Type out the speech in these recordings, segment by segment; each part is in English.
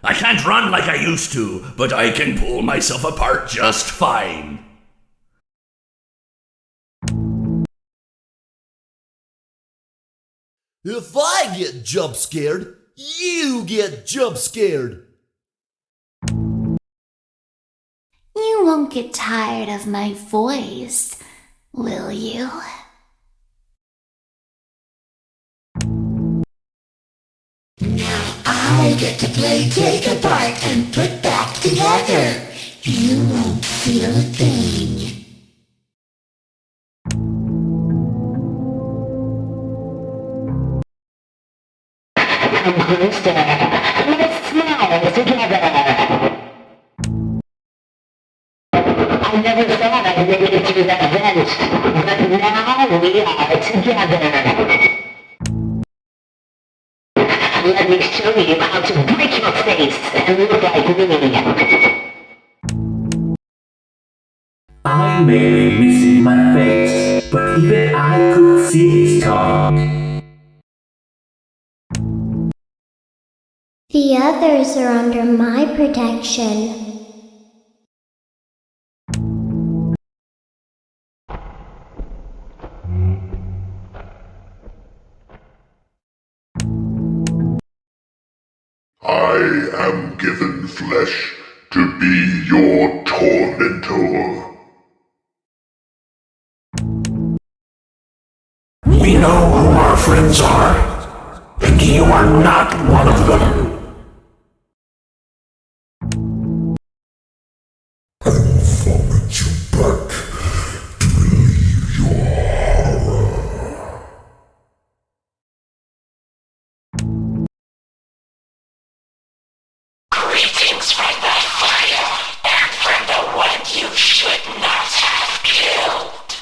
I can't run like I used to, but I can pull myself apart just fine. If I get jump scared, you get jump scared. You won't get tired of my voice, will you? Now I get to play take apart and put back together. You won't feel a thing. Come closer. Let's smile together. I never thought I'd make it through that vent, but now we are together. Let me show you how to break your face and look like me. I may be missing my face, but even I could see his tongue. The others are under my protection. I am given flesh to be your tormentor. We know who our friends are, and you are not one of them. I will vomit you back to relieve your horror. Greetings from the fire and from the one you should not have killed.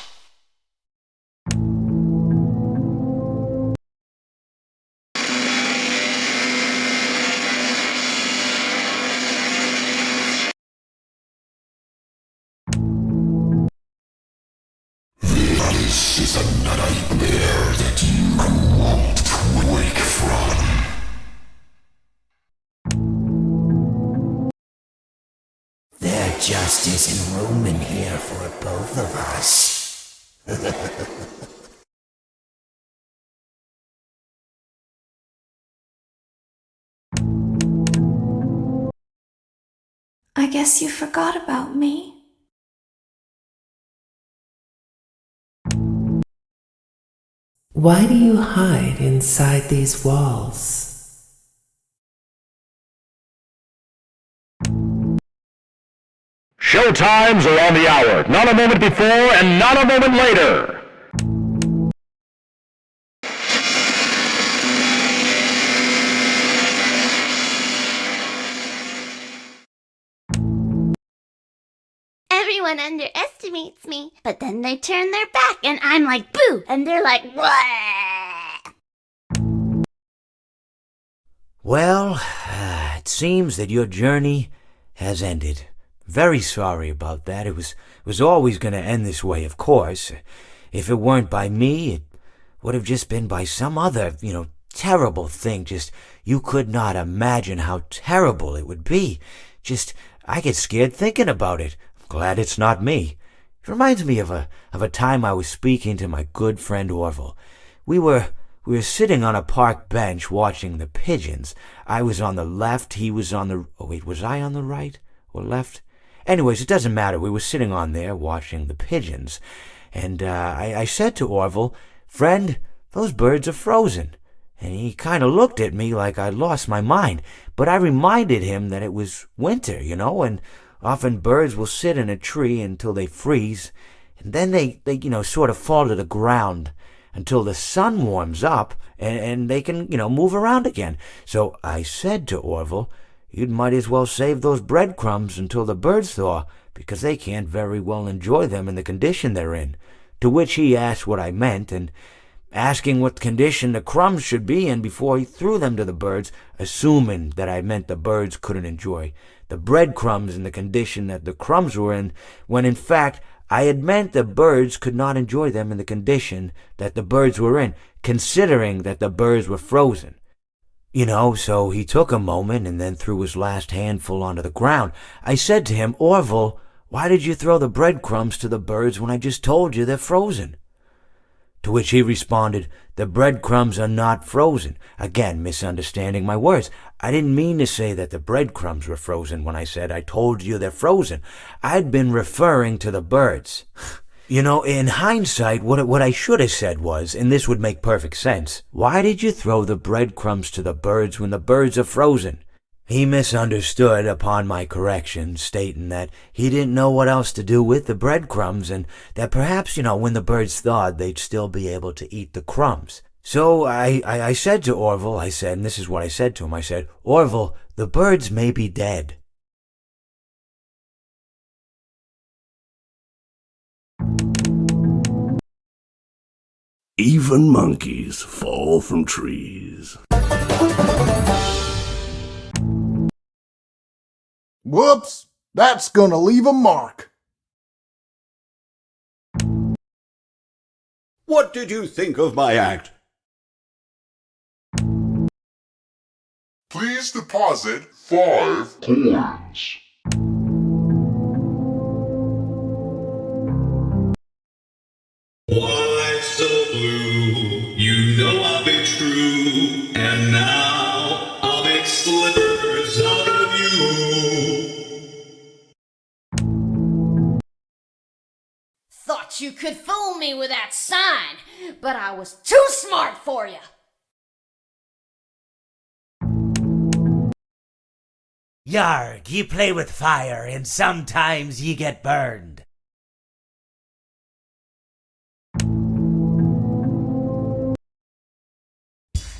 This is a nightmare that you won't wake from. There just isn't room in here for both of us. I guess you forgot about me. Why do you hide inside these walls? Show times are on the hour. Not a moment before and not a moment later. Everyone underestimates me, but then they turn their back and I'm like, boo! And they're like, what? Well, it seems that your journey has ended. Very sorry about that. It was always going to end this way, of course. If it weren't by me, it would have just been by some other, terrible thing. Just, you could not imagine how terrible it would be. Just, I get scared thinking about it. I'm glad it's not me. It reminds me of a time I was speaking to my good friend Orville. We were sitting on a park bench watching the pigeons. I was on the left, he was on the... Oh, wait, was I on the right or left? Anyways, it doesn't matter. We were sitting on there watching the pigeons. And I said to Orville, "Friend, those birds are frozen." And he kind of looked at me like I'd lost my mind. But I reminded him that it was winter, and often birds will sit in a tree until they freeze. And then they sort of fall to the ground until the sun warms up and they can, move around again. So I said to Orville, "You might as well save those breadcrumbs until the birds thaw, because they can't very well enjoy them in the condition they're in." To which he asked what I meant, and asking what condition the crumbs should be in before he threw them to the birds, assuming that I meant the birds couldn't enjoy the breadcrumbs in the condition that the crumbs were in, when in fact I had meant the birds could not enjoy them in the condition that the birds were in, considering that the birds were frozen. You know, so he took a moment and then threw his last handful onto the ground. I said to him, Orville, why did you throw the breadcrumbs to the birds when I just told you they're frozen? To which he responded, the breadcrumbs are not frozen. Again, misunderstanding my words. I didn't mean to say that the breadcrumbs were frozen when I said I told you they're frozen. I'd been referring to the birds. You know, in hindsight, what I should have said was, and this would make perfect sense, why did you throw the breadcrumbs to the birds when the birds are frozen? He misunderstood upon my correction, stating that he didn't know what else to do with the breadcrumbs, and that perhaps, when the birds thawed, they'd still be able to eat the crumbs. So I said to Orville, and this is what I said to him, I said, Orville, the birds may be dead. Even monkeys fall from trees. Whoops! That's gonna leave a mark. What did you think of my act? Please deposit 5 coins. Why so blue? You know I'll be true, and now I'll make slippers out of you. Thought you could fool me with that sign, but I was too smart for you. Yarg, ye play with fire, and sometimes ye get burned.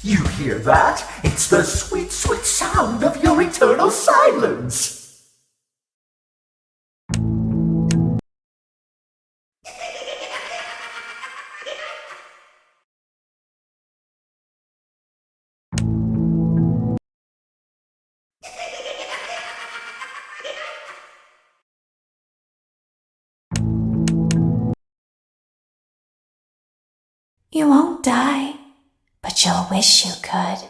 You hear that? It's the sweet, sweet sound of your eternal silence. You won't die, but you'll wish you could.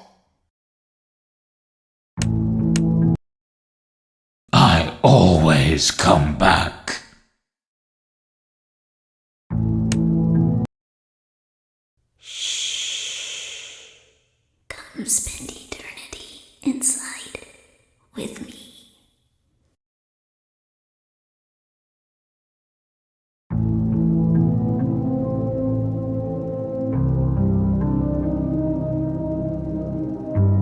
I always come back.